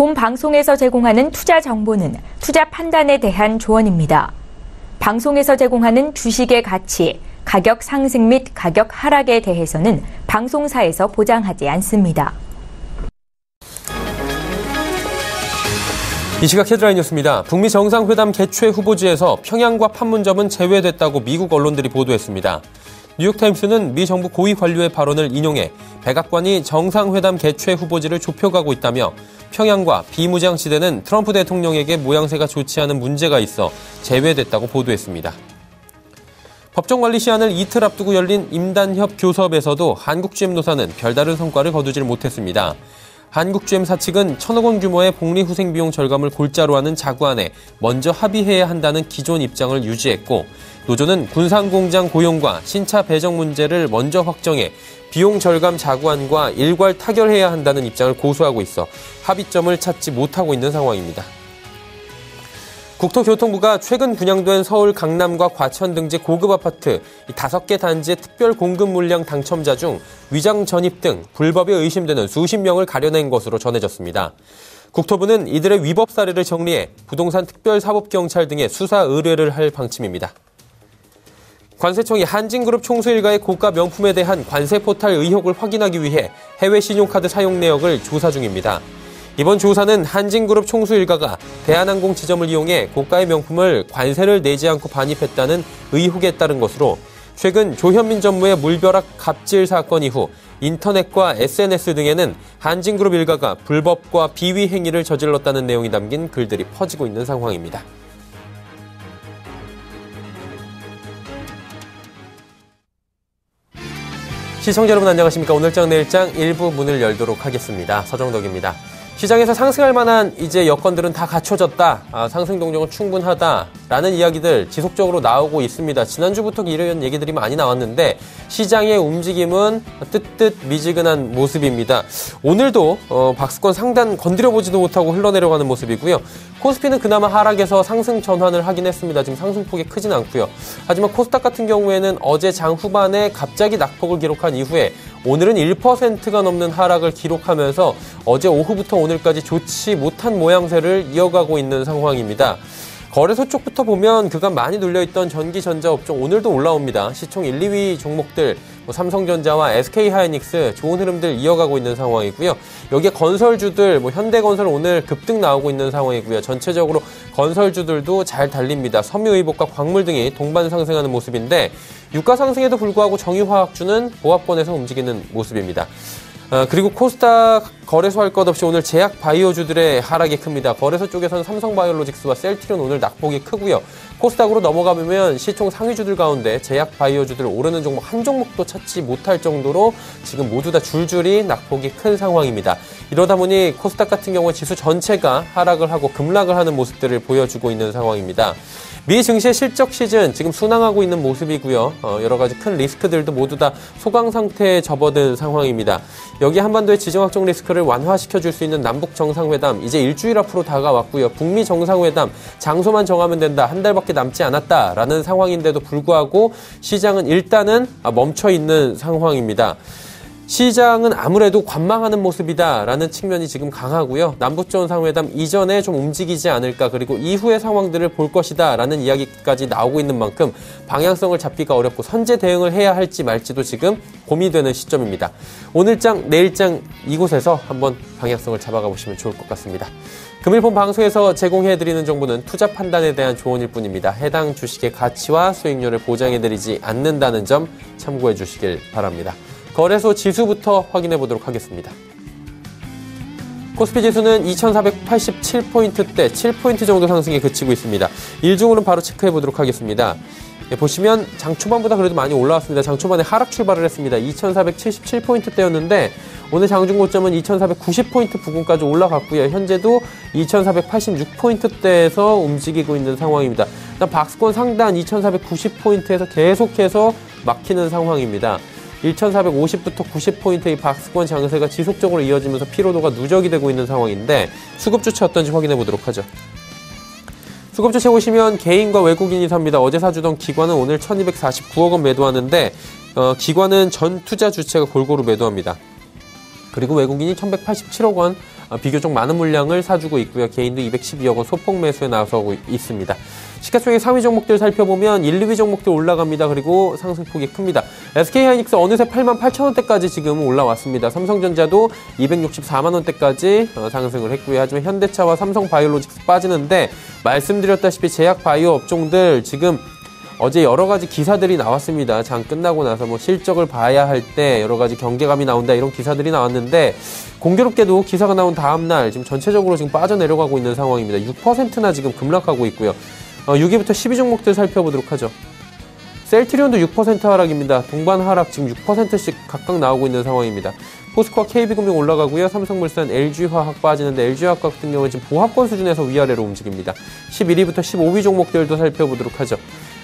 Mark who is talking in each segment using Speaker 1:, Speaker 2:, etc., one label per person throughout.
Speaker 1: 본 방송에서 제공하는 투자 정보는 투자 판단에 대한 조언입니다. 방송에서 제공하는 주식의 가치, 가격 상승 및 가격 하락에 대해서는 방송사에서 보장하지 않습니다.
Speaker 2: 이 시각 헤드라인 뉴스입니다. 북미 정상회담 개최 후보지에서 평양과 판문점은 제외됐다고 미국 언론들이 보도했습니다. 뉴욕타임스는 미 정부 고위 관료의 발언을 인용해 백악관이 정상회담 개최 후보지를 좁혀가고 있다며 평양과 비무장지대는 트럼프 대통령에게 모양새가 좋지 않은 문제가 있어 제외됐다고 보도했습니다. 법정관리 시한을 이틀 앞두고 열린 임단협 교섭에서도 한국GM노사는 별다른 성과를 거두질 못했습니다. 한국GM사 측은 1,000억 원 규모의 복리후생 비용 절감을 골자로 하는 자구안에 먼저 합의해야 한다는 기존 입장을 유지했고, 노조는 군산공장 고용과 신차 배정 문제를 먼저 확정해 비용 절감 자구안과 일괄 타결해야 한다는 입장을 고수하고 있어 합의점을 찾지 못하고 있는 상황입니다. 국토교통부가 최근 분양된 서울 강남과 과천 등지 고급 아파트 5개 단지의 특별 공급 물량 당첨자 중 위장 전입 등 불법에 의심되는 수십 명을 가려낸 것으로 전해졌습니다. 국토부는 이들의 위법 사례를 정리해 부동산 특별사법경찰 등의 수사 의뢰를 할 방침입니다. 관세청이 한진그룹 총수 일가의 고가 명품에 대한 관세 포탈 의혹을 확인하기 위해 해외 신용카드 사용 내역을 조사 중입니다. 이번 조사는 한진그룹 총수 일가가 대한항공 지점을 이용해 고가의 명품을 관세를 내지 않고 반입했다는 의혹에 따른 것으로, 최근 조현민 전무의 물벼락 갑질 사건 이후 인터넷과 SNS 등에는 한진그룹 일가가 불법과 비위 행위를 저질렀다는 내용이 담긴 글들이 퍼지고 있는 상황입니다. 시청자 여러분 안녕하십니까. 오늘장 내일장 일부 문을 열도록 하겠습니다. 서정덕입니다. 시장에서 상승할 만한 이제 여건들은 다 갖춰졌다. 상승 동력은 충분하다라는 이야기들 지속적으로 나오고 있습니다. 지난주부터 이런 얘기들이 많이 나왔는데 시장의 움직임은 뜨뜻미지근한 모습입니다. 오늘도 박스권 상단 건드려보지도 못하고 흘러내려가는 모습이고요. 코스피는 그나마 하락에서 상승 전환을 하긴 했습니다. 지금 상승폭이 크진 않고요. 하지만 코스닥 같은 경우에는 어제 장 후반에 갑자기 낙폭을 기록한 이후에 오늘은 1%가 넘는 하락을 기록하면서 어제 오후부터 오늘까지 좋지 못한 모양새를 이어가고 있는 상황입니다. 거래소 쪽부터 보면 그간 많이 눌려있던 전기전자 업종 오늘도 올라옵니다. 시총 1, 2위 종목들 삼성전자와 SK하이닉스 좋은 흐름들 이어가고 있는 상황이고요. 여기에 건설주들 현대건설 오늘 급등 나오고 있는 상황이고요. 전체적으로 건설주들도 잘 달립니다. 섬유의복과 광물 등이 동반 상승하는 모습인데 유가 상승에도 불구하고 정유화학주는 보합권에서 움직이는 모습입니다. 그리고 코스닥 거래소 할 것 없이 오늘 제약 바이오주들의 하락이 큽니다. 거래소 쪽에서는 삼성바이오로직스와 셀트리온 오늘 낙폭이 크고요. 코스닥으로 넘어가면 시총 상위주들 가운데 제약 바이오주들 오르는 종목 한 종목도 찾지 못할 정도로 지금 모두 다 줄줄이 낙폭이 큰 상황입니다. 이러다 보니 코스닥 같은 경우는 지수 전체가 하락을 하고 급락을 하는 모습들을 보여주고 있는 상황입니다. 미 증시의 실적 시즌 지금 순항하고 있는 모습이고요. 여러 가지 큰 리스크들도 모두 다 소강 상태에 접어든 상황입니다. 여기 한반도의 지정학적 리스크를 완화시켜줄 수 있는 남북 정상회담 이제 일주일 앞으로 다가왔고요. 북미 정상회담 장소만 정하면 된다. 한 달밖에 남지 않았다라는 상황인데도 불구하고 시장은 일단은 멈춰 있는 상황입니다. 시장은 아무래도 관망하는 모습이다라는 측면이 지금 강하고요. 남북정상회담 이전에 좀 움직이지 않을까, 그리고 이후의 상황들을 볼 것이다라는 이야기까지 나오고 있는 만큼 방향성을 잡기가 어렵고 선제 대응을 해야 할지 말지도 지금 고민되는 시점입니다. 오늘장, 내일장 이곳에서 한번 방향성을 잡아가 보시면 좋을 것 같습니다. 금일 본 방송에서 제공해드리는 정보는 투자 판단에 대한 조언일 뿐입니다. 해당 주식의 가치와 수익률을 보장해드리지 않는다는 점 참고해 주시길 바랍니다. 거래소 지수부터 확인해 보도록 하겠습니다. 코스피 지수는 2487포인트대 7포인트 정도 상승에 그치고 있습니다. 일중으로는 바로 체크해 보도록 하겠습니다. 보시면 장 초반보다 그래도 많이 올라왔습니다. 장 초반에 하락 출발을 했습니다. 2477포인트대였는데 오늘 장중 고점은 2490포인트 부근까지 올라갔고요. 현재도 2486포인트대에서 움직이고 있는 상황입니다. 일단 박스권 상단 2490포인트에서 계속해서 막히는 상황입니다. 1450부터 90포인트의 박스권 장세가 지속적으로 이어지면서 피로도가 누적이 되고 있는 상황인데 수급 주체 어떤지 확인해 보도록 하죠. 수급 주체 보시면 개인과 외국인이 삽니다. 어제 사주던 기관은 오늘 1249억 원 매도하는데 기관은 전 투자 주체가 골고루 매도합니다. 그리고 외국인이 1187억 원 비교적 많은 물량을 사주고 있고요. 개인도 212억 원 소폭 매수에 나서고 있습니다. 시가총액 상위 종목들 살펴보면 1, 2위 종목들 올라갑니다. 그리고 상승폭이 큽니다. SK하이닉스 어느새 88,000원대까지 지금 올라왔습니다. 삼성전자도 264만원대까지 상승을 했고요. 하지만 현대차와 삼성바이오로직스 빠지는데 말씀드렸다시피 제약바이오 업종들 지금 어제 여러 가지 기사들이 나왔습니다. 장 끝나고 나서 뭐 실적을 봐야 할 때 여러 가지 경계감이 나온다 이런 기사들이 나왔는데 공교롭게도 기사가 나온 다음 날 지금 전체적으로 지금 빠져내려가고 있는 상황입니다. 6%나 지금 급락하고 있고요. 6위부터 10위 종목들 살펴보도록 하죠. 셀트리온도 6% 하락입니다. 동반 하락 지금 6%씩 각각 나오고 있는 상황입니다. 포스코와 KB금융 올라가고요. 삼성물산, LG화학 빠지는데 LG화학 같은 경우는 지금 보합권 수준에서 위아래로 움직입니다. 11위부터 15위 종목들도 살펴보도록 하죠.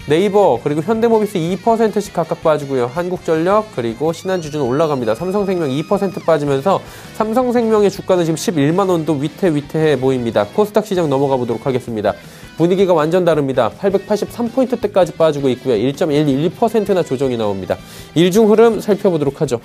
Speaker 2: 네이버 그리고 현대모비스 2%씩 각각 빠지고요. 한국전력 그리고 신한주주는 올라갑니다. 삼성생명 2% 빠지면서 삼성생명의 주가는 지금 11만 원도 위태위태해 보입니다. 코스닥 시장 넘어가 보도록 하겠습니다. 분위기가 완전 다릅니다. 883포인트대까지 빠지고 있고요. 1.112%나 조정이 나옵니다. 일중 흐름 살펴보도록 하죠.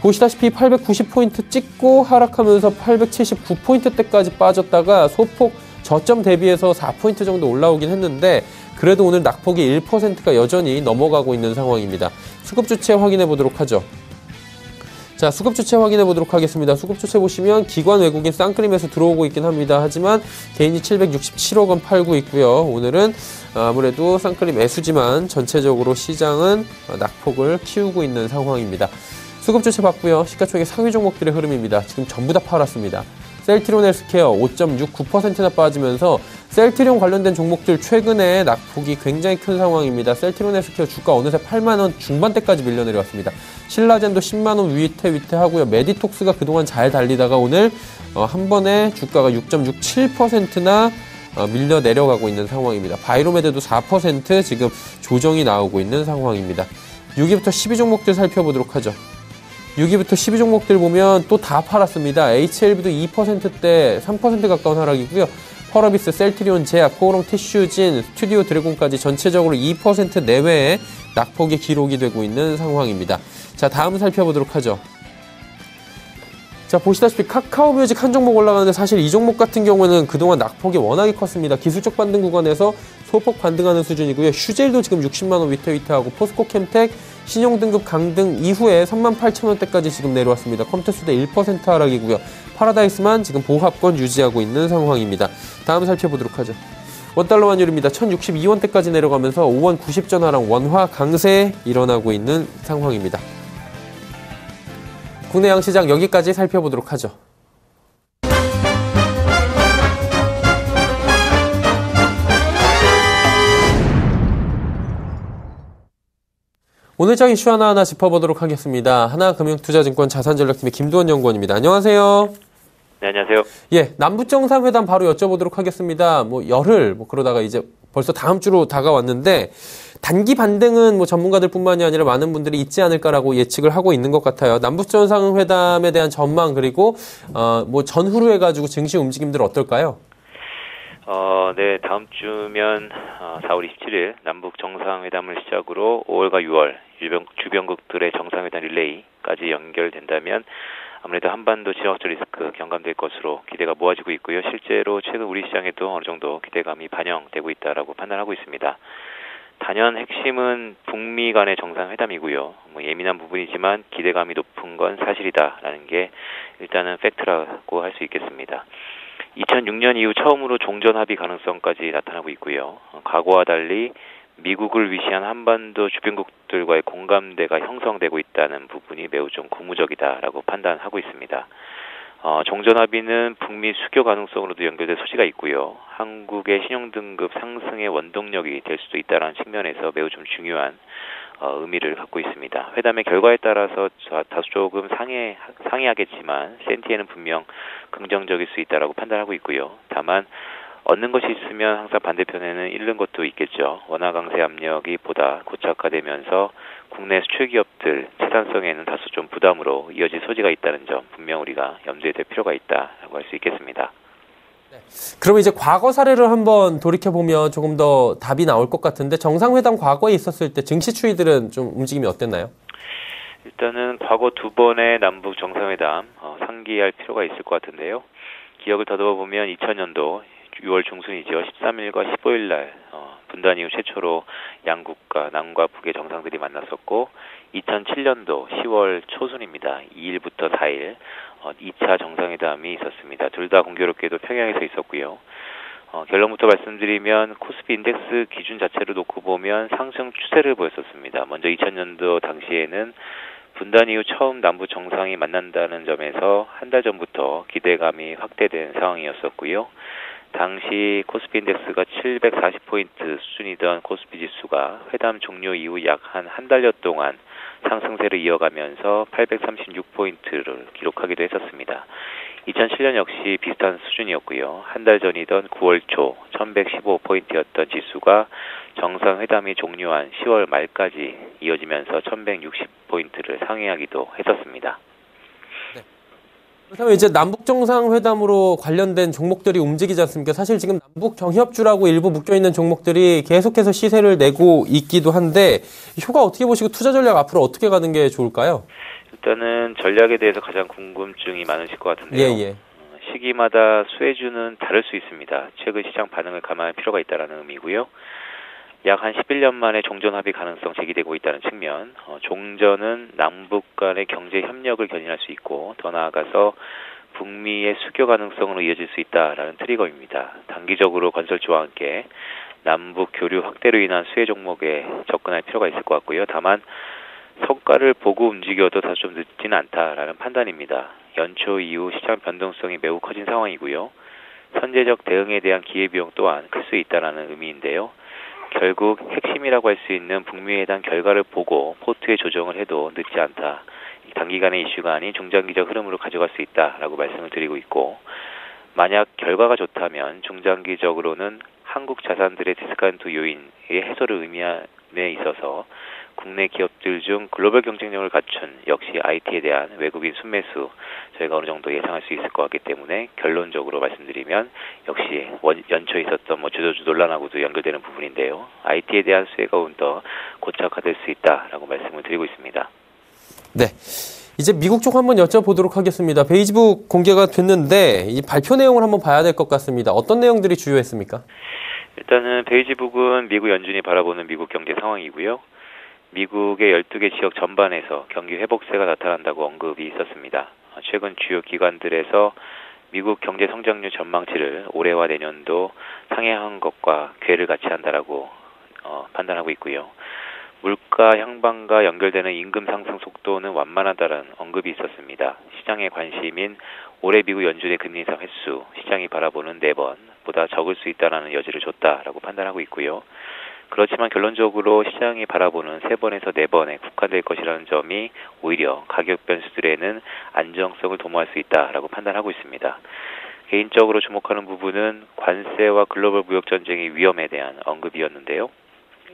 Speaker 2: 보시다시피 890포인트 찍고 하락하면서 879포인트대까지 빠졌다가 소폭 저점 대비해서 4포인트 정도 올라오긴 했는데 그래도 오늘 낙폭이 1%가 여전히 넘어가고 있는 상황입니다. 수급주체 확인해 보도록 하죠. 자, 수급주체 확인해 보도록 하겠습니다. 수급주체 보시면 기관 외국인 쌍끌림에서 들어오고 있긴 합니다. 하지만 개인이 767억 원 팔고 있고요. 오늘은 아무래도 쌍끌림 매수지만 전체적으로 시장은 낙폭을 키우고 있는 상황입니다. 수급주체 봤고요. 시가총액 상위 종목들의 흐름입니다. 지금 전부 다 팔았습니다. 셀트리온 헬스케어 5.69%나 빠지면서 셀트리온 관련된 종목들 최근에 낙폭이 굉장히 큰 상황입니다. 셀트리온 헬스케어 주가 어느새 8만원 중반대까지 밀려내려왔습니다. 신라젠도 10만원 위태위태하고요. 메디톡스가 그동안 잘 달리다가 오늘 한 번에 주가가 6.67%나 밀려 내려가고 있는 상황입니다. 바이로메드도 4% 지금 조정이 나오고 있는 상황입니다. 6위부터 10위 종목들 살펴보도록 하죠. 6위부터 10위 종목들 보면 또 다 팔았습니다. HLB도 2%대 3% 가까운 하락이고요. 펄어비스, 셀트리온, 제약, 코오롱 티슈진, 스튜디오 드래곤까지 전체적으로 2% 내외의 낙폭이 기록이 되고 있는 상황입니다. 자, 다음 살펴보도록 하죠. 자, 보시다시피 카카오뮤직 한 종목 올라가는데 사실 이 종목 같은 경우는 그동안 낙폭이 워낙에 컸습니다. 기술적 반등 구간에서 소폭 반등하는 수준이고요. 휴젤도 지금 60만원 위태위태하고 포스코캠텍 신용등급 강등 이후에 38,000원대까지 지금 내려왔습니다. 컴퓨터수대 1% 하락이고요. 파라다이스만 지금 보합권 유지하고 있는 상황입니다. 다음 살펴보도록 하죠. 원달러 환율입니다. 1062원대까지 내려가면서 5원 90전 하락 원화 강세 일어나고 있는 상황입니다. 국내 양시장 여기까지 살펴보도록 하죠. 오늘 장 이슈 하나하나 짚어보도록 하겠습니다. 하나금융투자증권 자산전략팀의 김두원 연구원입니다. 안녕하세요.
Speaker 3: 네, 안녕하세요.
Speaker 2: 예, 남북정상회담 바로 여쭤보도록 하겠습니다. 열흘, 그러다가 이제 벌써 다음 주로 다가왔는데, 단기 반등은 전문가들뿐만이 아니라 많은 분들이 있지 않을까라고 예측을 하고 있는 것 같아요. 남북정상회담에 대한 전망, 그리고, 전후로 해가지고 증시 움직임들 어떨까요?
Speaker 3: 네, 다음 주면 4월 27일 남북 정상회담을 시작으로 5월과 6월 주변국들의 정상회담 릴레이까지 연결된다면 아무래도 한반도 지정학적 리스크 경감될 것으로 기대가 모아지고 있고요. 실제로 최근 우리 시장에도 어느 정도 기대감이 반영되고 있다라고 판단하고 있습니다. 단연 핵심은 북미 간의 정상회담이고요. 예민한 부분이지만 기대감이 높은 건 사실이다라는 게 일단은 팩트라고 할 수 있겠습니다. 2006년 이후 처음으로 종전 합의 가능성까지 나타나고 있고요. 과거와 달리 미국을 위시한 한반도 주변국들과의 공감대가 형성되고 있다는 부분이 매우 좀 고무적이다라고 판단하고 있습니다. 종전 합의는 북미 수교 가능성으로도 연결될 소지가 있고요. 한국의 신용등급 상승의 원동력이 될 수도 있다는 측면에서 매우 좀 중요한 의미를 갖고 있습니다. 회담의 결과에 따라서 다소 조금 상이하겠지만 센티에는 분명 긍정적일 수 있다라고 판단하고 있고요. 다만 얻는 것이 있으면 항상 반대편에는 잃는 것도 있겠죠. 원화 강세 압력이 보다 고착화되면서 국내 수출 기업들 채산성에는 다소 좀 부담으로 이어질 소지가 있다는 점 분명 우리가 염두에 둘 필요가 있다라고 할 수 있겠습니다.
Speaker 2: 그러면 이제 과거 사례를 한번 돌이켜보면 조금 더 답이 나올 것 같은데 정상회담 과거에 있었을 때 증시 추이들은 좀 움직임이 어땠나요?
Speaker 3: 일단은 과거 두 번의 남북 정상회담 상기할 필요가 있을 것 같은데요. 기억을 더듬어 보면 2000년도 6월 중순이죠. 13일과 15일 날 분단 이후 최초로 양국과 남과 북의 정상들이 만났었고 2007년도 10월 초순입니다. 2일부터 4일 2차 정상회담이 있었습니다. 둘 다 공교롭게도 평양에서 있었고요. 결론부터 말씀드리면 코스피 인덱스 기준 자체를 놓고 보면 상승 추세를 보였었습니다. 먼저 2000년도 당시에는 분단 이후 처음 남북 정상이 만난다는 점에서 한 달 전부터 기대감이 확대된 상황이었었고요. 당시 코스피 인덱스가 740포인트 수준이던 코스피 지수가 회담 종료 이후 약 한 달여 동안 상승세를 이어가면서 836포인트를 기록하기도 했었습니다. 2007년 역시 비슷한 수준이었고요. 한 달 전이던 9월 초 1115포인트였던 지수가 정상회담이 종료한 10월 말까지 이어지면서 1160포인트를 상회하기도 했었습니다.
Speaker 2: 그렇다면 이제 남북 정상회담으로 관련된 종목들이 움직이지 않습니까? 사실 지금 남북 경협주라고 일부 묶여있는 종목들이 계속해서 시세를 내고 있기도 한데 효과 어떻게 보시고 투자 전략 앞으로 어떻게 가는 게 좋을까요?
Speaker 3: 일단은 전략에 대해서 가장 궁금증이 많으실 것 같은데요.
Speaker 2: 예.
Speaker 3: 시기마다 수혜주는 다를 수 있습니다. 최근 시장 반응을 감안할 필요가 있다는 의미고요. 약 한 11년 만에 종전 합의 가능성 제기되고 있다는 측면, 종전은 남북 간의 경제 협력을 견인할 수 있고 더 나아가서 북미의 수교 가능성으로 이어질 수 있다라는 트리거입니다. 단기적으로 건설주와 함께 남북 교류 확대로 인한 수혜 종목에 접근할 필요가 있을 것 같고요. 다만 성과를 보고 움직여도 다소 좀 늦지는 않다라는 판단입니다. 연초 이후 시장 변동성이 매우 커진 상황이고요. 선제적 대응에 대한 기회비용 또한 클 수 있다는 의미인데요. 결국 핵심이라고 할 수 있는 북미 회담 결과를 보고 포트의 조정을 해도 늦지 않다. 단기간의 이슈가 아닌 중장기적 흐름으로 가져갈 수 있다라고 말씀을 드리고 있고, 만약 결과가 좋다면 중장기적으로는 한국 자산들의 디스카운트 요인의 해소를 의미함에 있어서 국내 기업들 중 글로벌 경쟁력을 갖춘 역시 IT에 대한 외국인 순매수 저희가 어느 정도 예상할 수 있을 것 같기 때문에 결론적으로 말씀드리면 역시 연초에 있었던 주저주 논란하고도 연결되는 부분인데요. IT에 대한 수혜가 더 고착화될 수 있다라고 말씀을 드리고 있습니다.
Speaker 2: 네. 이제 미국 쪽 한번 여쭤보도록 하겠습니다. 베이지북 공개가 됐는데 이 발표 내용을 한번 봐야 될 것 같습니다. 어떤 내용들이 주요했습니까?
Speaker 3: 일단은 베이지북은 미국 연준이 바라보는 미국 경제 상황이고요. 미국의 12개 지역 전반에서 경기 회복세가 나타난다고 언급이 있었습니다. 최근 주요 기관들에서 미국 경제 성장률 전망치를 올해와 내년도 상회한 것과 궤를 같이 한다라고 판단하고 있고요. 물가 향방과 연결되는 임금 상승 속도는 완만하다는 언급이 있었습니다. 시장의 관심인 올해 미국 연준의 금리 인상 횟수, 시장이 바라보는 4번보다 적을 수 있다는 여지를 줬다라고 판단하고 있고요. 그렇지만 결론적으로 시장이 바라보는 3번에서 4번에 국한될 것이라는 점이 오히려 가격 변수들에는 안정성을 도모할 수 있다라고 판단하고 있습니다. 개인적으로 주목하는 부분은 관세와 글로벌 무역 전쟁의 위험에 대한 언급이었는데요.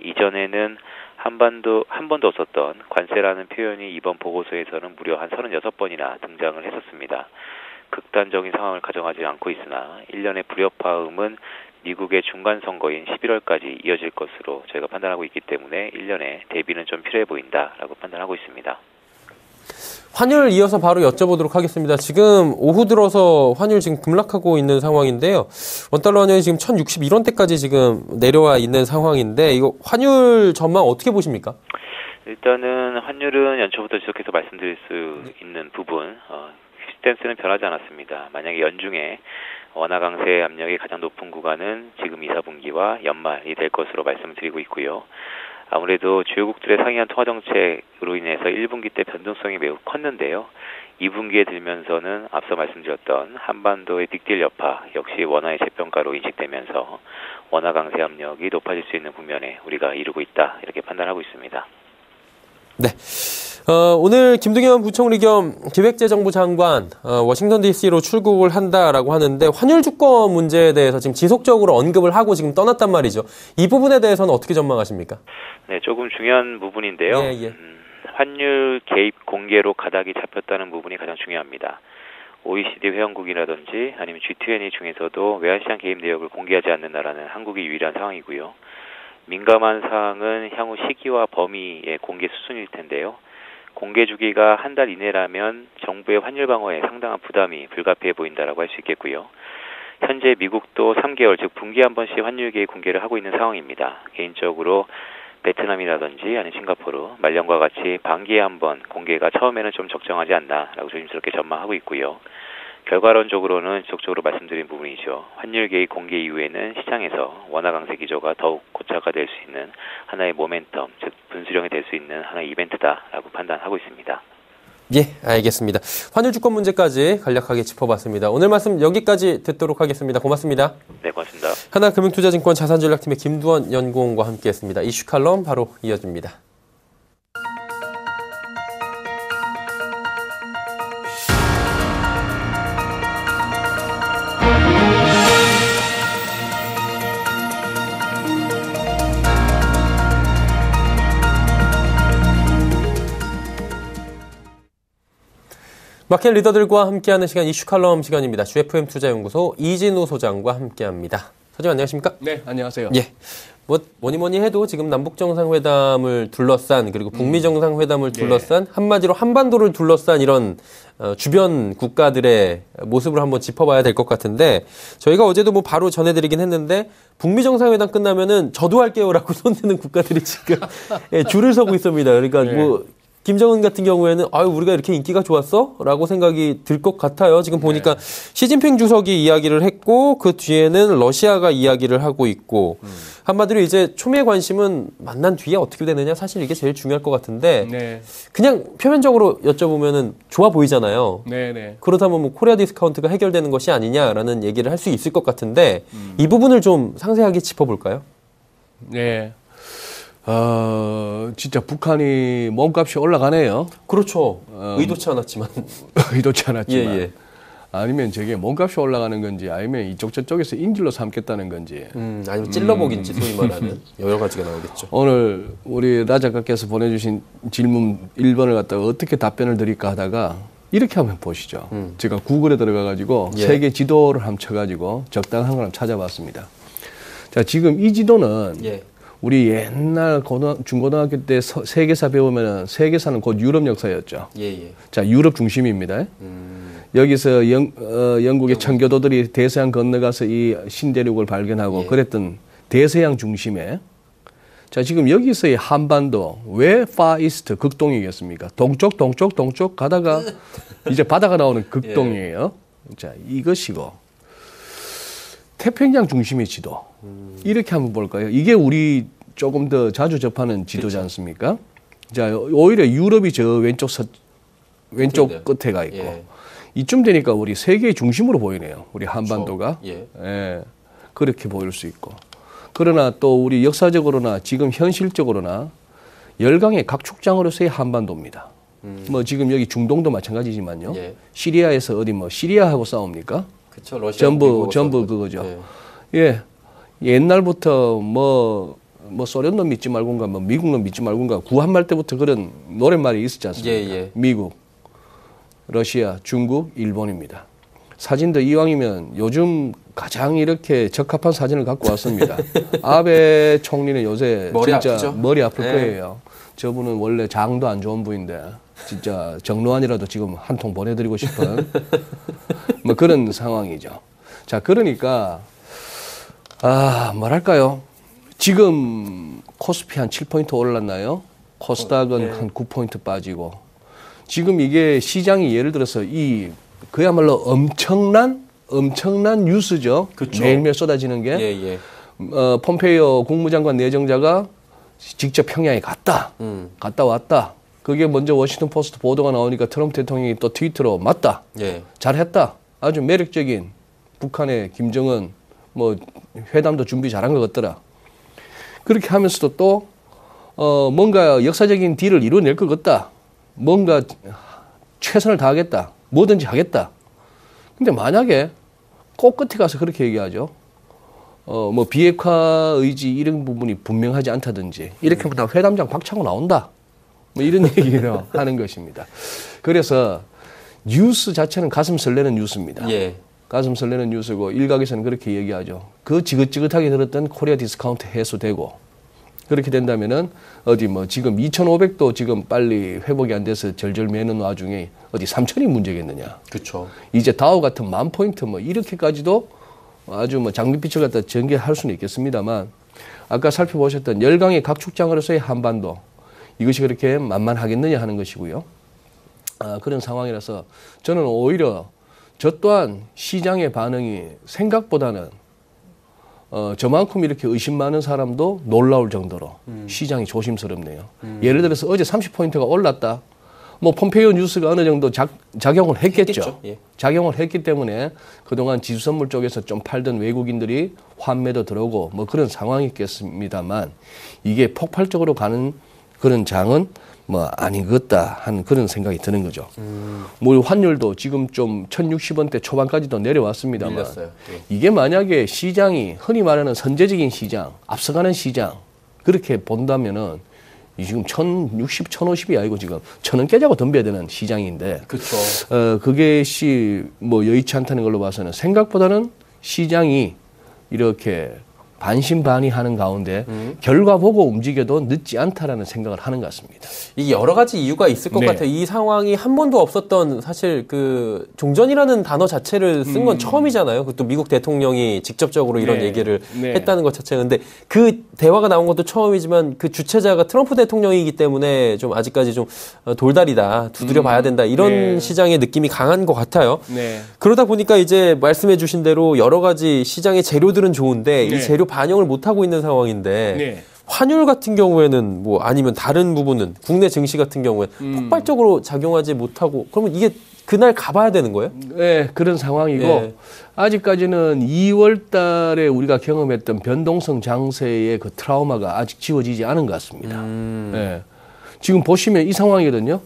Speaker 3: 이전에는 한 번도 없었던 관세라는 표현이 이번 보고서에서는 무려 한 36번이나 등장을 했었습니다. 극단적인 상황을 가정하지 않고 있으나 1년의 불협화음은 미국의 중간 선거인 11월까지 이어질 것으로 저희가 판단하고 있기 때문에 1년에 대비는 좀 필요해 보인다라고 판단하고 있습니다.
Speaker 2: 환율 이어서 바로 여쭤보도록 하겠습니다. 지금 오후 들어서 환율 지금 급락하고 있는 상황인데요. 원달러 환율이 지금 1061원대까지 지금 내려와 있는 상황인데 이거 환율 전망 어떻게 보십니까? 일단은
Speaker 3: 환율은 연초부터 지속해서 말씀드릴 수 있는 부분, 스탠스는 변하지 않았습니다. 만약에 연중에 원화 강세 압력이 가장 높은 구간은 지금 2, 4분기와 연말이 될 것으로 말씀드리고 있고요. 아무래도 주요국들의 상이한 통화정책으로 인해서 1분기 때 변동성이 매우 컸는데요. 2분기에 들면서는 앞서 말씀드렸던 한반도의 빅딜 여파 역시 원화의 재평가로 인식되면서 원화 강세 압력이 높아질 수 있는 국면에 우리가 이르고 있다 이렇게 판단하고 있습니다.
Speaker 2: 네. 오늘 김동연 부총리 겸 기획재정부 장관 워싱턴 DC로 출국을 한다라고 하는데 환율 주권 문제에 대해서 지금 지속적으로 언급을 하고 지금 떠났단 말이죠. 이 부분에 대해서는 어떻게 전망하십니까?
Speaker 3: 네, 조금 중요한 부분인데요.
Speaker 2: 예.
Speaker 3: 환율 개입 공개로 가닥이 잡혔다는 부분이 가장 중요합니다. OECD 회원국이라든지 아니면 G20 중에서도 외환시장 개입 내역을 공개하지 않는 나라는 한국이 유일한 상황이고요. 민감한 사항은 향후 시기와 범위의 공개 수순일 텐데요. 공개 주기가 한 달 이내라면 정부의 환율 방어에 상당한 부담이 불가피해 보인다라고 할 수 있겠고요. 현재 미국도 3개월, 즉 분기에 한 번씩 환율 계획 공개를 하고 있는 상황입니다. 개인적으로 베트남이라든지 아니면 싱가포르, 말년과 같이 반기에 한 번 공개가 처음에는 좀 적정하지 않나라고 조심스럽게 전망하고 있고요. 결과론적으로는 지속적으로 말씀드린 부분이죠. 환율 계획 공개 이후에는 시장에서 원화 강세 기조가 더욱 고착화될 수 있는 하나의 모멘텀, 즉 분수령이 될 수 있는 하나의 이벤트다라고 판단하고 있습니다.
Speaker 2: 예, 알겠습니다. 환율 주권 문제까지 간략하게 짚어봤습니다. 오늘 말씀 여기까지 듣도록 하겠습니다. 고맙습니다.
Speaker 3: 네, 고맙습니다.
Speaker 2: 하나금융투자증권 자산전략팀의 김두원 연구원과 함께했습니다. 이슈 칼럼 바로 이어집니다. 마켓 리더들과 함께하는 시간 이슈 칼럼 시간입니다. GFM 투자연구소 이진우 소장과 함께합니다. 소장 안녕하십니까?
Speaker 4: 네, 안녕하세요.
Speaker 2: 예, 뭐니 해도 지금 남북 정상회담을 둘러싼 그리고 북미 정상회담을 둘러싼 한마디로 한반도를 둘러싼 이런 주변 국가들의 모습을 한번 짚어봐야 될 것 같은데 저희가 어제도 뭐 바로 전해드리긴 했는데 북미 정상회담 끝나면은 저도 할게요라고 손드는 국가들이 지금 예, 줄을 서고 있습니다. 그러니까 뭐 김정은 같은 경우에는 우리가 이렇게 인기가 좋았어? 라고 생각이 들 것 같아요. 지금 보니까 시진핑 주석이 이야기를 했고 그 뒤에는 러시아가 이야기를 하고 있고 한마디로 이제 초미의 관심은 만난 뒤에 어떻게 되느냐 사실 이게 제일 중요할 것 같은데 그냥 표면적으로 여쭤보면은 좋아 보이잖아요. 그렇다면 뭐 코리아 디스카운트가 해결되는 것이 아니냐라는 얘기를 할 수 있을 것 같은데 이 부분을 좀 상세하게 짚어볼까요?
Speaker 4: 네. 진짜 북한이 몸값이 올라가네요.
Speaker 2: 그렇죠. 의도치 않았지만.
Speaker 4: 의도치 않았지만.
Speaker 2: 예.
Speaker 4: 아니면 저게 몸값이 올라가는 건지 아니면 이쪽 저쪽에서 인질로 삼겠다는 건지.
Speaker 2: 아니면 찔러보긴지 소위 말하는 여러 가지가 나오겠죠.
Speaker 4: 오늘 우리 라 작가께서 보내주신 질문 1번을 갖다가 어떻게 답변을 드릴까 하다가 이렇게 한번 보시죠. 제가 구글에 들어가가지고 세계 지도를 한번 쳐가지고 적당한 걸 한번 찾아봤습니다. 자, 지금 이 지도는 우리 옛날 중고등학교 때 세계사 배우면 세계사는 곧 유럽 역사였죠. 자, 유럽 중심입니다. 여기서 영국의 청교도들이 대서양 건너가서 이 신대륙을 발견하고 그랬던 대서양 중심에 자, 지금 여기서의 한반도 왜 파이스트 극동이겠습니까? 동쪽 가다가 이제 바다가 나오는 극동이에요. 자, 이것이고 태평양 중심의 지도. 이렇게 한번 볼까요? 이게 우리 조금 더 자주 접하는 지도지 않습니까? 자, 오히려 유럽이 저 왼쪽 끝에 가 있고 이쯤 되니까 우리 세계의 중심으로 보이네요. 우리 한반도가. 그렇게 보일 수 있고. 그러나 또 우리 역사적으로나 지금 현실적으로나 열강의 각축장으로서의 한반도입니다. 뭐 지금 여기 중동도 마찬가지지만요. 시리아에서 어디 뭐 시리아하고 싸웁니까?
Speaker 2: 그쵸, 러시아,
Speaker 4: 전부 그거죠. 옛날부터 뭐 소련놈 믿지 말고인가, 뭐 미국놈 믿지 말고인가 구한말 때부터 그런 노랫말이 있었지 않습니까? 미국, 러시아, 중국, 일본입니다. 사진도 이왕이면 요즘 가장 이렇게 적합한 사진을 갖고 왔습니다. 아베 총리는 요새 진짜 머리 아플 거예요. 저분은 원래 장도 안 좋은 분인데 진짜 정로환이라도 지금 한 통 보내드리고 싶은 뭐 그런 상황이죠. 자, 그러니까 뭐랄까요. 지금 코스피 한 7포인트 올랐나요? 코스닥은 한 9포인트 빠지고 지금 이게 시장이 예를 들어서 그야말로 엄청난 뉴스죠. 그쵸. 매일매일 쏟아지는 게 폼페이오 국무장관 내정자가 직접 평양에 갔다 왔다. 그게 먼저 워싱턴 포스트 보도가 나오니까 트럼프 대통령이 또 트위터로 맞다. 잘했다. 아주 매력적인 북한의 김정은 뭐 회담도 준비 잘한 것 같더라. 그렇게 하면서도 또 뭔가 역사적인 딜을 이뤄낼 것 같다. 뭔가 최선을 다하겠다. 뭐든지 하겠다. 근데 만약에 꼭 끝에 가서 그렇게 얘기하죠. 뭐 비핵화 의지 이런 부분이 분명하지 않다든지 이렇게 보다 회담장 박차고 나온다. 뭐 이런 얘기를 하는 것입니다. 그래서 뉴스 자체는 가슴 설레는 뉴스입니다. 가슴 설레는 뉴스고 일각에서는 그렇게 얘기하죠. 그 지긋지긋하게 들었던 코리아 디스카운트 해소되고 그렇게 된다면은 어디 뭐 지금 2,500도 지금 빨리 회복이 안 돼서 절절 매는 와중에 어디 3,000이 문제겠느냐.
Speaker 2: 그렇죠. 이제
Speaker 4: 다우 같은 10,000포인트 뭐 이렇게까지도 아주 뭐 장밋빛을 갖다 전개할 수는 있겠습니다만 아까 살펴보셨던 열강의 각축장으로서의 한반도 이것이 그렇게 만만하겠느냐 하는 것이고요. 그런 상황이라서 저는 오히려 저 또한 시장의 반응이 생각보다는 저만큼 이렇게 의심 많은 사람도 놀라울 정도로 시장이 조심스럽네요. 예를 들어서 어제 30포인트가 올랐다. 뭐 폼페이오 뉴스가 어느 정도 작용을 했겠죠. 예. 작용을 했기 때문에 그동안 지수선물 쪽에서 좀 팔던 외국인들이 환매도 들어오고 뭐 그런 상황이겠습니다만 이게 폭발적으로 가는 그런 장은 뭐 아닌 것 같다 하는 그런 생각이 드는 거죠. 뭐 환율도 지금 좀 1,060원대 초반까지도 내려왔습니다만
Speaker 2: 밀렸어요. 예.
Speaker 4: 이게 만약에 시장이 흔히 말하는 선제적인 시장, 앞서가는 시장 그렇게 본다면은 이 지금 1,060, 1,050이 아니고 지금 1,000원 깨자고 덤벼야 되는 시장인데
Speaker 2: 그렇죠.
Speaker 4: 그게 뭐 여의치 않다는 걸로 봐서는 생각보다는 시장이 이렇게 반신반의하는 가운데 결과 보고 움직여도 늦지 않다라는 생각을 하는 것 같습니다.
Speaker 2: 이게 여러 가지 이유가 있을 것 같아요. 이 상황이 한 번도 없었던 사실 그 종전이라는 단어 자체를 쓴 건 처음이잖아요. 그것도 미국 대통령이 직접적으로 이런 얘기를 했다는 것 자체가. 근데 그 대화가 나온 것도 처음이지만 그 주체자가 트럼프 대통령이기 때문에 좀 아직까지 좀 돌다리다, 두드려 봐야 된다 이런 시장의 느낌이 강한 것 같아요. 그러다 보니까 이제 말씀해 주신 대로 여러 가지 시장의 재료들은 좋은데 이 재료 반영을 못하고 있는 상황인데 환율 같은 경우에는 뭐 아니면 다른 부분은 국내 증시 같은 경우에는 폭발적으로 작용하지 못하고 그러면 이게 그날 가봐야 되는 거예요?
Speaker 4: 네, 그런 상황이고 아직까지는 2월 달에 우리가 경험했던 변동성 장세의 그 트라우마가 아직 지워지지 않은 것 같습니다. 네. 지금 보시면 이 상황이거든요.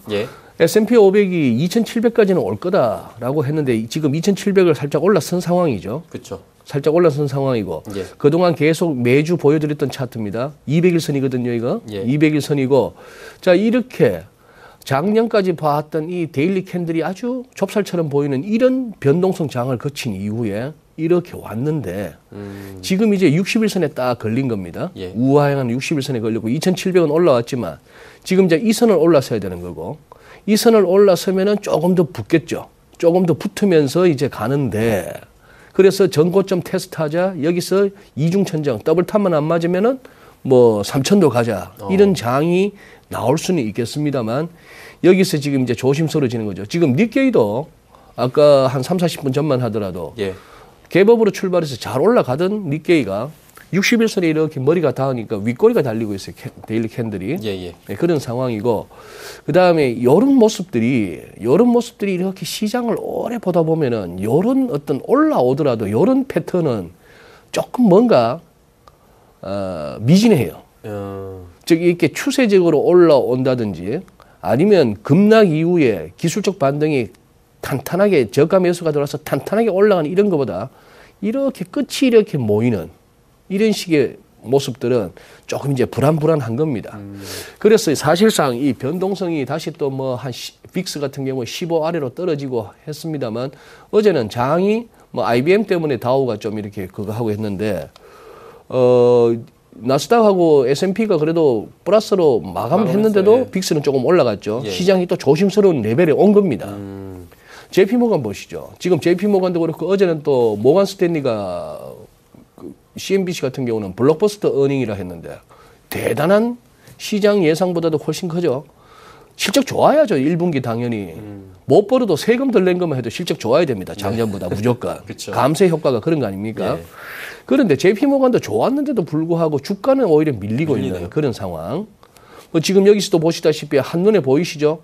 Speaker 4: S&P 500이 2,700까지는 올 거다라고 했는데 지금 2,700을 살짝 올라선 상황이죠.
Speaker 2: 그렇죠.
Speaker 4: 살짝 올라선 상황이고 그동안 계속 매주 보여드렸던 차트입니다. 200일선이거든요, 이거. 200일선이고 자 이렇게 작년까지 봤던 이 데일리 캔들이 아주 좁쌀처럼 보이는 이런 변동성 장을 거친 이후에 이렇게 왔는데 지금 이제 60일선에 딱 걸린 겁니다. 우하향한 60일선에 걸렸고 2,700은 올라왔지만 지금 이제 이 선을 올라서야 되는 거고 이 선을 올라서면은 조금 더 붙겠죠. 조금 더 붙으면서 이제 가는데 그래서 전고점 테스트하자 여기서 이중천장 더블탑만 안 맞으면은 뭐 3,000도 가자 이런 장이 나올 수는 있겠습니다만 여기서 지금 이제 조심스러워지는 거죠. 지금 니케이도 아까 한 3, 40분 전만 하더라도 갭업으로 출발해서 잘 올라가던 니케이가 60일선에 이렇게 머리가 닿으니까 윗꼬리가 달리고 있어요. 데일리 캔들이. 네, 그런 상황이고 그다음에 이런 모습들이 이렇게 시장을 오래 보다 보면은 이런 어떤 올라오더라도 이런 패턴은 조금 뭔가 미진해요. 즉 이렇게 추세적으로 올라온다든지 아니면 급락 이후에 기술적 반등이 탄탄하게 저가 매수가 들어와서 탄탄하게 올라가는 이런 것보다 이렇게 끝이 이렇게 모이는 이런 식의 모습들은 조금 이제 불안한 겁니다. 그래서 사실상 이 변동성이 다시 또 뭐 한 빅스 같은 경우에 15 아래로 떨어지고 했습니다만 어제는 장이 뭐 IBM 때문에 다우가 좀 이렇게 그거 하고 했는데 나스닥하고 S&P가 그래도 플러스로 마감을 했는데도 빅스는 조금 올라갔죠. 시장이 또 조심스러운 레벨에 온 겁니다. JP모간 보시죠. 지금 JP모간도 그렇고 어제는 또 모간 스탠리가 CNBC 같은 경우는 블록버스터 어닝이라 했는데 대단한 시장 예상보다도 훨씬 크죠. 실적 좋아야죠. 1분기 당연히. 못 벌어도 세금 덜 낸 것만 해도 실적 좋아야 됩니다. 작년보다 무조건. 감세 효과가 그런 거 아닙니까? 그런데 JP모간도 좋았는데도 불구하고 주가는 오히려 밀리고 있는 그런 상황. 지금 여기서도 보시다시피 한눈에 보이시죠?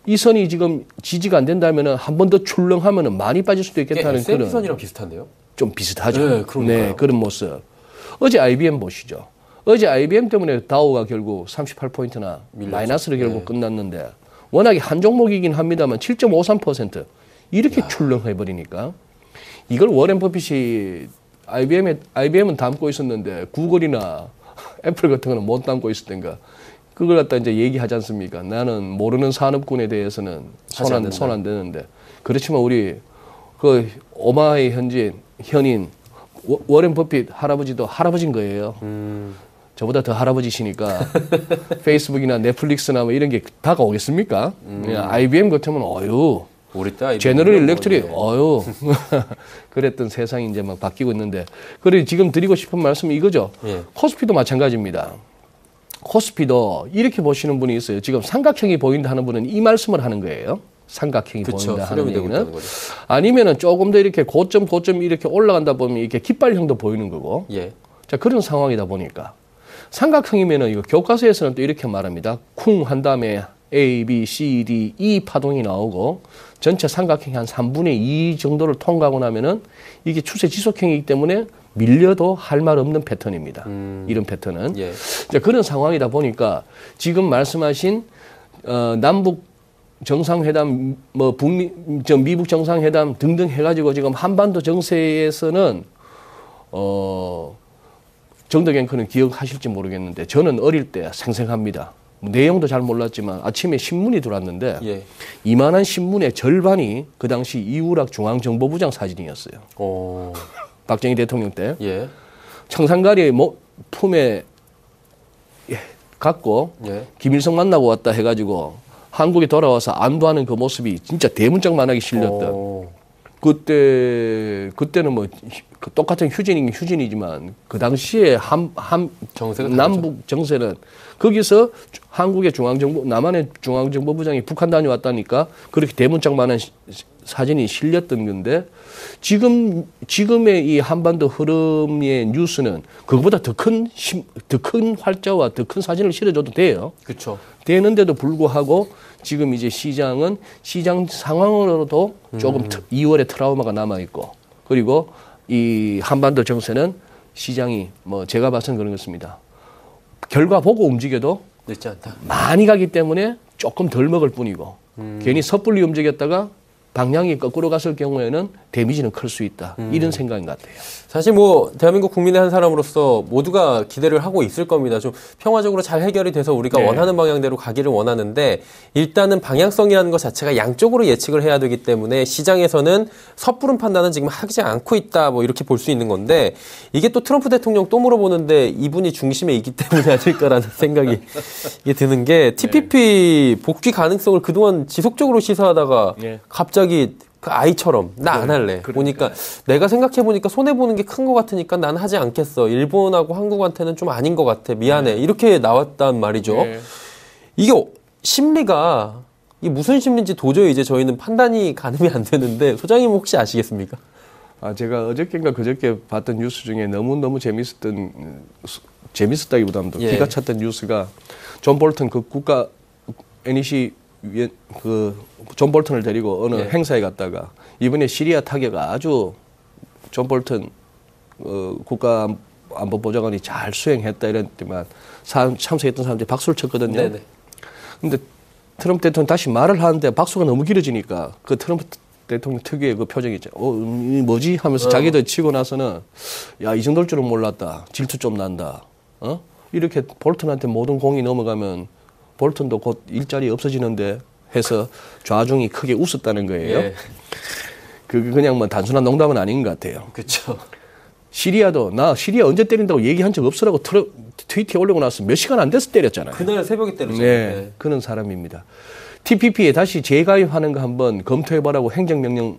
Speaker 4: 이 선이 지금 지지가 안 된다면 한 번 더 출렁하면 많이 빠질 수도 있겠다는 그런.
Speaker 2: 선이랑 비슷한데요?
Speaker 4: 좀 비슷하죠. 네, 그런 모습. 어제 IBM 보시죠. 어제 IBM 때문에 다우가 결국 38포인트나 마이너스로 결국 끝났는데 워낙에 한 종목이긴 합니다만 7.53% 이렇게 출렁해버리니까 이걸 워렌 버핏이 IBM은 담고 있었는데 구글이나 애플 같은 거는 못 담고 있을 땐가 그걸 갖다 이제 얘기하지 않습니까? 나는 모르는 산업군에 대해서는 손 안 대는데 그렇지만 우리 그 오마의 현인 워렌 버핏 할아버지도 할아버지인 거예요. 저보다 더 할아버지시니까 페이스북이나 넷플릭스나 뭐 이런 게 다가오겠습니까? IBM 같으면 어유.
Speaker 2: 우리 때
Speaker 4: 제너럴 일렉트릭 어유. 그랬던 세상이 이제 막 바뀌고 있는데 그래 지금 드리고 싶은 말씀이 이거죠.
Speaker 2: 예.
Speaker 4: 코스피도 마찬가지입니다. 코스피도 이렇게 보시는 분이 있어요. 지금 삼각형이 보인다 하는 분은 이 말씀을 하는 거예요. 삼각형이 보인다 하는 얘기는. 아니면은 조금 더 이렇게 고점 이렇게 올라간다 보면 이렇게 깃발형도 보이는 거고.
Speaker 2: 예.
Speaker 4: 자, 그런 상황이다 보니까 삼각형이면은 이거 교과서에서는 또 이렇게 말합니다. 쿵 한 다음에 A, B, C, D, E 파동이 나오고 전체 삼각형이 한 3분의 2 정도를 통과하고 나면은 이게 추세 지속형이기 때문에 밀려도 할 말 없는 패턴입니다. 이런 패턴은.
Speaker 2: 예.
Speaker 4: 자, 그런 상황이다 보니까 지금 말씀하신 남북 정상회담, 뭐 미북 정상회담 등등 해가지고 지금 한반도 정세에서는 정덕 앵커는 기억하실지 모르겠는데 저는 어릴 때 생생합니다. 내용도 잘 몰랐지만 아침에 신문이 들어왔는데
Speaker 2: 예.
Speaker 4: 이만한 신문의 절반이 그 당시 이우락 중앙정보부장 사진이었어요. 박정희 대통령 때.
Speaker 2: 예.
Speaker 4: 청산가리 품에 갖고
Speaker 2: 예.
Speaker 4: 김일성 만나고 왔다 해가지고 한국에 돌아와서 안도하는 그 모습이 진짜 대문짝만하게 실렸던. 그때는 뭐 똑같은 휴진이지만 그 당시에 남북 정세는 거기서 한국의 남한의 중앙정보부장이 북한 다녀왔다니까 그렇게 대문짝만한 사진이 실렸던 건데 지금의 이 한반도 흐름의 뉴스는 그거보다 더 큰 활자와 더 큰 사진을 실어줘도 돼요.
Speaker 2: 그렇죠.
Speaker 4: 되는데도 불구하고 지금 이제 시장 상황으로도 조금 2월에 트라우마가 남아 있고 그리고 이 한반도 정세는 시장이 뭐 제가 봐서는 그런 것입니다. 결과 보고 움직여도
Speaker 2: 늦지 않다.
Speaker 4: 많이 가기 때문에 조금 덜 먹을 뿐이고 괜히 섣불리 움직였다가 방향이 거꾸로 갔을 경우에는 데미지는 클 수 있다. 이런 생각인 것 같아요.
Speaker 2: 사실 뭐 대한민국 국민의 한 사람으로서 모두가 기대를 하고 있을 겁니다. 좀 평화적으로 잘 해결이 돼서 우리가
Speaker 4: 네.
Speaker 2: 원하는 방향대로 가기를 원하는데 일단은 방향성이라는 것 자체가 양쪽으로 예측을 해야 되기 때문에 시장에서는 섣부른 판단은 지금 하지 않고 있다. 뭐 이렇게 볼 수 있는 건데 이게 또 트럼프 대통령 또 물어보는데 이분이 중심에 있기 때문이 아닐까라는 생각이 이게 드는 게 TPP 복귀 가능성을 그동안 지속적으로 시사하다가
Speaker 4: 네.
Speaker 2: 갑자기 그 아이처럼 나 안 할래. 보니까 내가 생각해보니까 손해보는 게 큰 것 같으니까 난 하지 않겠어. 일본하고 한국한테는 좀 아닌 것 같아. 미안해. 이렇게 나왔단 말이죠.
Speaker 4: 네.
Speaker 2: 이게 심리가 이게 무슨 심리인지 도저히 이제 저희는 판단이 가늠이 안 되는데 소장님 혹시 아시겠습니까?
Speaker 4: 제가 어저께인가 그저께 봤던 뉴스 중에 너무너무 재밌었다기보다는
Speaker 2: 예.
Speaker 4: 기가 찼던 뉴스가 존 볼턴 그 국가 NEC 존 볼턴을 데리고 어느
Speaker 2: 예.
Speaker 4: 행사에 갔다가 이번에 시리아 타격 아주 존 볼턴 국가안보보좌관이 잘 수행했다 이랬지만 참석했던 사람들이 박수를 쳤거든요.
Speaker 2: 네네.
Speaker 4: 근데 트럼프 대통령 다시 말을 하는데 박수가 너무 길어지니까 그 트럼프 대통령 특유의 그 표정이 있죠. 이 뭐지? 하면서 자기도 치고 나서는 야, 이 정도일 줄은 몰랐다. 질투 좀 난다. 이렇게 볼턴한테 모든 공이 넘어가면 볼턴도 곧 일자리 없어지는데 해서 좌중이 크게 웃었다는 거예요.
Speaker 2: 예.
Speaker 4: 그게 그냥 뭐 단순한 농담은 아닌 것 같아요.
Speaker 2: 그렇죠.
Speaker 4: 시리아도 나 시리아 언제 때린다고 얘기한 적 없으라고 트위터에 올리고 나서 몇 시간 안 돼서 때렸잖아요.
Speaker 2: 그날 새벽에 때렸죠.
Speaker 4: 네, 그런 사람입니다. TPP에 다시 재가입하는 거 한번 검토해보라고 행정명령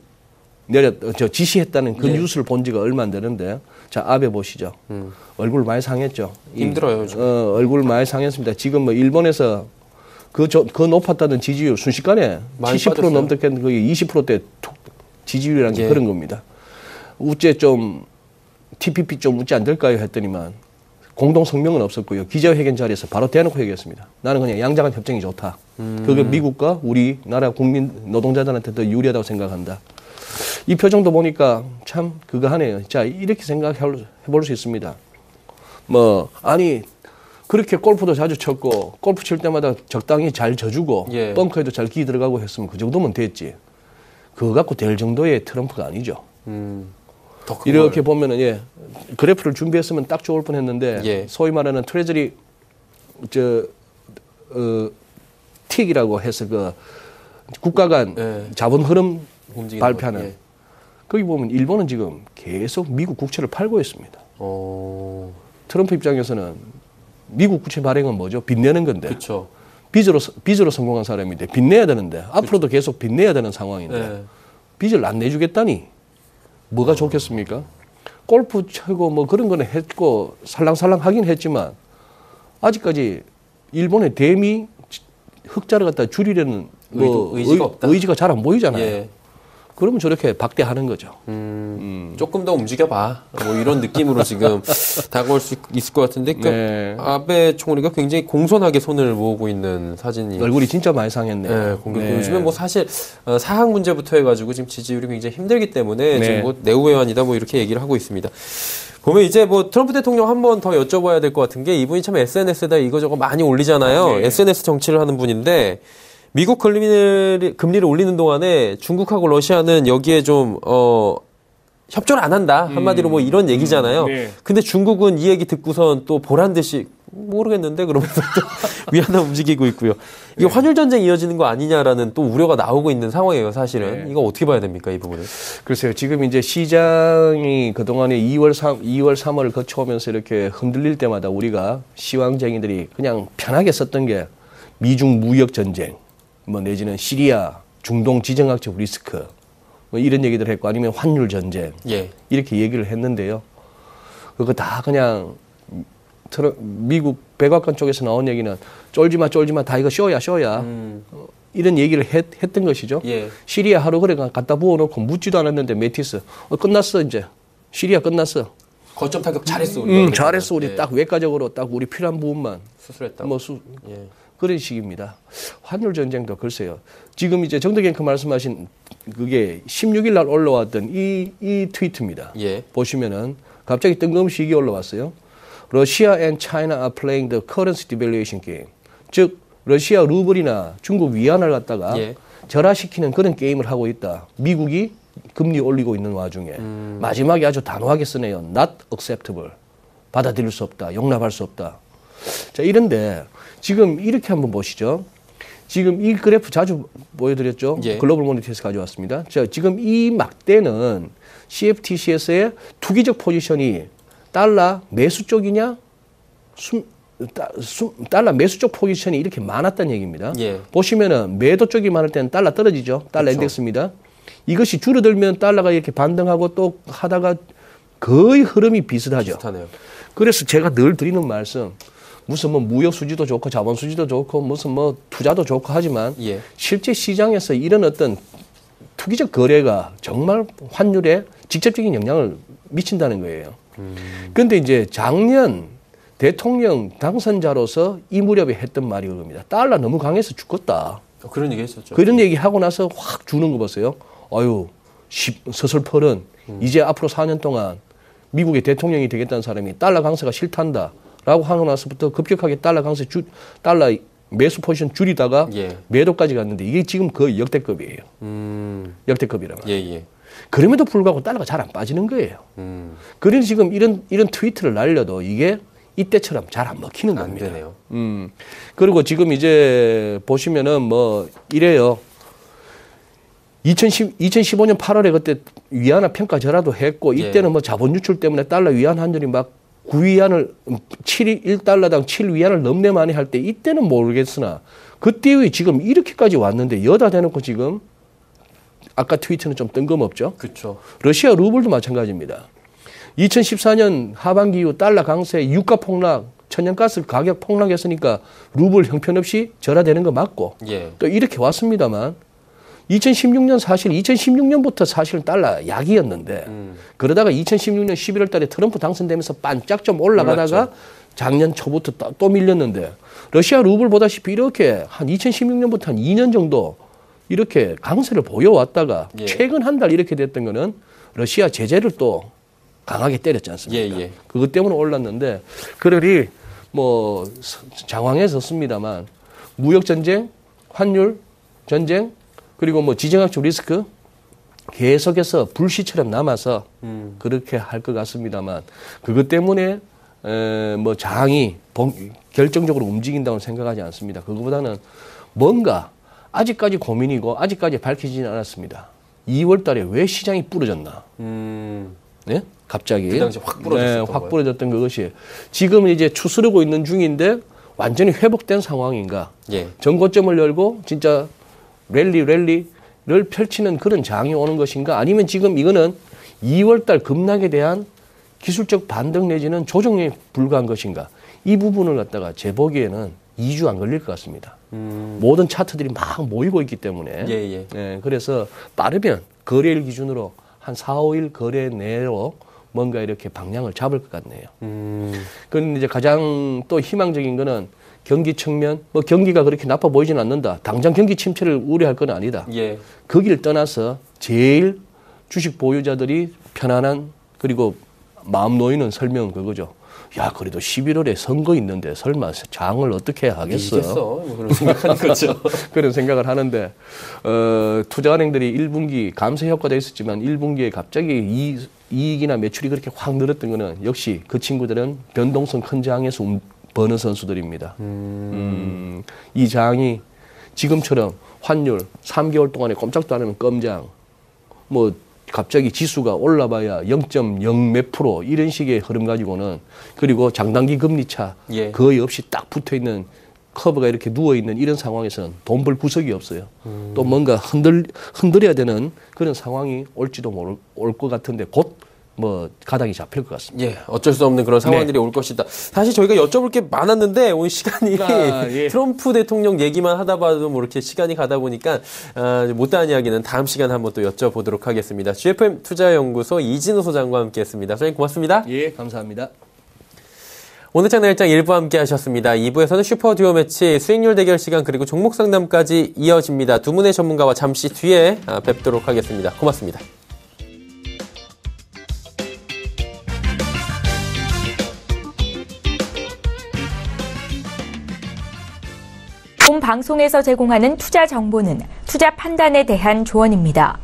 Speaker 4: 지시했다는 그
Speaker 2: 네.
Speaker 4: 뉴스를 본 지가 얼마 안 되는데, 자, 아베 보시죠. 얼굴 많이 상했죠.
Speaker 2: 힘들어요, 요즘.
Speaker 4: 얼굴 많이 상했습니다. 지금 뭐 일본에서 그 높았다는 지지율 순식간에
Speaker 2: 많이
Speaker 4: 70%
Speaker 2: 빠졌어요.
Speaker 4: 넘었겠는데 거의 20%대 지지율이라는 게
Speaker 2: 예.
Speaker 4: 그런 겁니다. 우째 좀 TPP 좀 우째 안 될까요? 했더니만 공동 성명은 없었고요. 기자회견 자리에서 바로 대놓고 얘기했습니다. 나는 그냥 양자간 협정이 좋다. 그게 미국과 우리나라 국민 노동자들한테 더 유리하다고 생각한다. 이 표정도 보니까 참 그거 하네요. 자, 이렇게 생각해 볼 수 있습니다. 아니 그렇게 골프도 자주 쳤고 골프 칠 때마다 적당히 잘 져주고
Speaker 2: 예.
Speaker 4: 벙커에도 잘 기 들어가고 했으면 그 정도면 됐지. 그거 갖고 될 정도의 트럼프가 아니죠.
Speaker 2: 더 큰
Speaker 4: 이렇게
Speaker 2: 걸.
Speaker 4: 보면은 그래프를 준비했으면 딱 좋을 뻔했는데
Speaker 2: 예.
Speaker 4: 소위 말하는 트레저리 틱이라고 해서 그 국가 간
Speaker 2: 예.
Speaker 4: 자본 흐름
Speaker 2: 움직이는
Speaker 4: 발표하는
Speaker 2: 거. 예.
Speaker 4: 거기 보면 일본은 지금 계속 미국 국채를 팔고 있습니다. 트럼프 입장에서는 미국 국채 발행은 뭐죠? 빚내는 건데.
Speaker 2: 그렇죠.
Speaker 4: 빚으로 성공한 사람인데 빚내야 되는데 앞으로도 계속 빚내야 되는 상황인데
Speaker 2: 네.
Speaker 4: 빚을 안 내주겠다니 뭐가 좋겠습니까? 골프 치고 뭐 그런 거는 했고 살랑살랑 하긴 했지만 아직까지 일본의 대미 흑자를 갖다 줄이려는 의지가 잘 안 보이잖아요.
Speaker 2: 예.
Speaker 4: 그러면 저렇게 박대하는 거죠.
Speaker 2: 조금 더 움직여봐. 뭐 이런 느낌으로 지금 다가올 수 있을 것 같은데,
Speaker 4: 네.
Speaker 2: 아베 총리가 굉장히 공손하게 손을 모으고 있는 사진이.
Speaker 4: 얼굴이 진짜 많이 상했네요.
Speaker 2: 네, 공격도 요즘에 뭐 사실 사학 문제부터 해가지고 지금 지지율이 굉장히 힘들기 때문에 지금 뭐 내후회환이다 뭐 이렇게 얘기를 하고 있습니다. 보면 이제 뭐 트럼프 대통령 한 번 더 여쭤봐야 될 것 같은 게 이분이 참 SNS에다 이거저거 많이 올리잖아요.
Speaker 4: 네.
Speaker 2: SNS 정치를 하는 분인데. 미국 금리를 올리는 동안에 중국하고 러시아는 여기에 좀, 협조를 안 한다. 한마디로 뭐 이런 얘기잖아요.
Speaker 4: 네.
Speaker 2: 근데 중국은 이 얘기 듣고선 또 보란 듯이 모르겠는데 그러면서 또 위안화 움직이고 있고요. 이게 환율전쟁이 이어지는 거 아니냐라는 또 우려가 나오고 있는 상황이에요, 사실은.
Speaker 4: 네.
Speaker 2: 이거 어떻게 봐야 됩니까, 이 부분을?
Speaker 4: 글쎄요, 지금 이제 시장이 그동안에 2월, 3월을 거쳐오면서 이렇게 흔들릴 때마다 우리가 시황쟁이들이 그냥 편하게 썼던 게 미중 무역전쟁, 뭐 내지는 시리아, 중동 지정학적 리스크, 뭐 이런 얘기들 했고 아니면 환율 전쟁
Speaker 2: 예.
Speaker 4: 이렇게 얘기를 했는데요. 그거 다 그냥 미국 백악관 쪽에서 나온 얘기는 쫄지 마 다 이거 쇼야. 이런 얘기를 했던 것이죠.
Speaker 2: 예.
Speaker 4: 시리아 하루 그래 갖다 부어놓고 묻지도 않았는데 메티스 끝났어 이제 시리아 끝났어.
Speaker 2: 거점 타격 잘했어 우리.
Speaker 4: 잘했어 우리
Speaker 2: 예.
Speaker 4: 딱 외과적으로 딱 우리 필요한 부분만
Speaker 2: 수술했다. 예.
Speaker 4: 그런 식입니다. 환율 전쟁도 글쎄요. 지금 이제 정덕앵커 말씀하신 그게 16일 날 올라왔던 이 트위트입니다.
Speaker 2: 예.
Speaker 4: 보시면은 갑자기 뜬금없이 이게 올라왔어요. Russia and China are playing the currency devaluation game. 즉 러시아 루블이나 중국 위안을 갖다가
Speaker 2: 예.
Speaker 4: 절하시키는 그런 게임을 하고 있다. 미국이 금리 올리고 있는 와중에 마지막에 아주 단호하게 쓰네요. Not acceptable. 받아들일 수 없다. 용납할 수 없다. 자, 이런데 지금 이렇게 한번 보시죠. 지금 이 그래프 자주 보여드렸죠.
Speaker 2: 예.
Speaker 4: 글로벌 모니터에서 가져왔습니다. 자, 지금 이 막대는 CFTC에서의 투기적 포지션이 달러 매수 쪽이냐, 달러 매수 쪽 포지션이 이렇게 많았다는 얘기입니다.
Speaker 2: 예.
Speaker 4: 보시면은 매도 쪽이 많을 때는 달러 떨어지죠. 달러
Speaker 2: 그렇죠.
Speaker 4: 인덱스입니다. 이것이 줄어들면 달러가 이렇게 반등하고 또 하다가 거의 흐름이 비슷하죠.
Speaker 2: 비슷하네요.
Speaker 4: 그래서 제가 늘 드리는 말씀, 무슨 뭐 무역 수지도 좋고 자본 수지도 좋고 무슨 뭐 투자도 좋고 하지만
Speaker 2: 예.
Speaker 4: 실제 시장에서 이런 어떤 투기적 거래가 정말 환율에 직접적인 영향을 미친다는 거예요. 그런데 이제 작년 대통령 당선자로서 이 무렵에 했던 말이 그겁니다. 달러 너무 강해서 죽겠다.
Speaker 2: 그런 얘기 했었죠.
Speaker 4: 그런 얘기 하고 나서 확 주는 거 보세요. 아유, 서슬퍼런 이제 앞으로 4년 동안 미국의 대통령이 되겠다는 사람이 달러 강세가 싫단다. 라고 하고 나서부터 급격하게 달러 강세 달러 매수 포지션 줄이다가
Speaker 2: 예.
Speaker 4: 매도까지 갔는데 이게 지금 거의 역대급이에요. 역대급이라고.
Speaker 2: 예.
Speaker 4: 그럼에도 불구하고 달러가 잘 안 빠지는 거예요. 그래서 지금 이런 트위트를 날려도 이게 이때처럼 잘 안 먹히는
Speaker 2: 안
Speaker 4: 겁니다.
Speaker 2: 되네요.
Speaker 4: 그리고 지금 이제 보시면은 뭐 이래요. 2015년 8월에 그때 위안화 평가절하도 했고 이때는 뭐 자본 유출 때문에 달러 위안 환율이 막 9위안을 1달러당 7위안을 넘네 많이 할 때 이때는 모르겠으나 그때의 지금 이렇게까지 왔는데 여다 대놓고 지금 아까 트위터는 좀 뜬금없죠.
Speaker 2: 그렇죠.
Speaker 4: 러시아 루블도 마찬가지입니다. 2014년 하반기 이후 달러 강세, 유가 폭락, 천연가스 가격 폭락했으니까 루블 형편없이 절하되는 거 맞고
Speaker 2: 예.
Speaker 4: 또 이렇게 왔습니다만 2016년부터 사실 달러 약이었는데 그러다가 2016년 11월 달에 트럼프 당선되면서 반짝 좀 올라가다가
Speaker 2: 올랐죠.
Speaker 4: 작년 초부터 또 밀렸는데 러시아 루블 보다시피 이렇게 한 2016년부터 한 2년 정도 이렇게 강세를 보여왔다가
Speaker 2: 예.
Speaker 4: 최근 한 달 이렇게 됐던 거는 러시아 제재를 또 강하게 때렸지 않습니까?
Speaker 2: 예.
Speaker 4: 그것 때문에 올랐는데 그러니 뭐 장황해 섰습니다만 무역전쟁, 환율 전쟁 그리고 뭐 지정학적 리스크 계속해서 불씨처럼 남아서 그렇게 할 것 같습니다만 그것 때문에 뭐 장이 결정적으로 움직인다고 생각하지 않습니다. 그거보다는 뭔가 아직까지 고민이고 아직까지 밝혀지지는 않았습니다. 2월 달에 왜 시장이 부러졌나? 네? 갑자기
Speaker 2: 그 당시 확 부러졌던
Speaker 4: 확 부러졌던 그것이 지금은 이제 추스르고 있는 중인데 완전히 회복된 상황인가?
Speaker 2: 예.
Speaker 4: 전고점을 열고 진짜 랠리를 펼치는 그런 장이 오는 것인가? 아니면 지금 이거는 2월달 급락에 대한 기술적 반등 내지는 조정에 불과한 것인가? 이 부분을 갖다가 제 보기에는 2주 안 걸릴 것 같습니다. 모든 차트들이 막 모이고 있기 때문에. 예, 그래서 빠르면 거래일 기준으로 한 4, 5일 거래 내로 뭔가 이렇게 방향을 잡을 것 같네요. 그런데 이제 가장 또 희망적인 거는 경기 측면, 뭐 경기가 그렇게 나빠 보이지는 않는다. 당장 경기 침체를 우려할 건 아니다.
Speaker 2: 예.
Speaker 4: 거기를 떠나서 제일 주식 보유자들이 편안한 그리고 마음 놓이는 설명은 그거죠. 야, 그래도 11월에 선거 있는데 설마 장을 어떻게 하겠어?
Speaker 2: 뭐 그런 생각하는 거죠.
Speaker 4: 그런 생각을 하는데 투자은행들이 1분기 감세 효과도 있었지만 1분기에 갑자기 이익이나 매출이 그렇게 확 늘었던 거는 역시 그 친구들은 변동성 큰 장에서 버는 선수들입니다. 이 장이 지금처럼 환율 3개월 동안에 꼼짝도 안 하면 껌장, 뭐 갑자기 지수가 올라봐야 0.0 몇 프로 이런 식의 흐름 가지고는 그리고 장단기 금리차 거의 없이 딱 붙어있는 커브가 이렇게 누워있는 이런 상황에서는 돈 벌 구석이 없어요. 또 뭔가 흔들어야 되는 그런 상황이 올지도 올 것 같은데 곧 뭐 가닥이 잡힐 것 같습니다.
Speaker 2: 예, 어쩔 수 없는 그런 상황들이 올 것이다. 사실 저희가 여쭤볼 게 많았는데 오늘 시간이 트럼프 대통령 얘기만 하다 봐도 뭐 이렇게 시간이 가다 보니까 못다한 이야기는 다음 시간에 한번 또 여쭤보도록 하겠습니다. GFM 투자연구소 이진우 소장과 함께했습니다. 선생님 고맙습니다.
Speaker 4: 예, 감사합니다.
Speaker 2: 오늘장 내일장 1부 함께 하셨습니다. 2부에서는 슈퍼 듀오 매치 수익률 대결 시간 그리고 종목 상담까지 이어집니다. 두 분의 전문가와 잠시 뒤에 뵙도록 하겠습니다. 고맙습니다.
Speaker 1: 본 방송에서 제공하는 투자 정보는 투자 판단에 대한 조언입니다.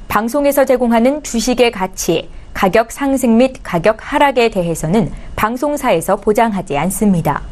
Speaker 1: 방송에서 제공하는 주식의 가치, 가격 상승 및 가격 하락에 대해서는 방송사에서 보장하지 않습니다.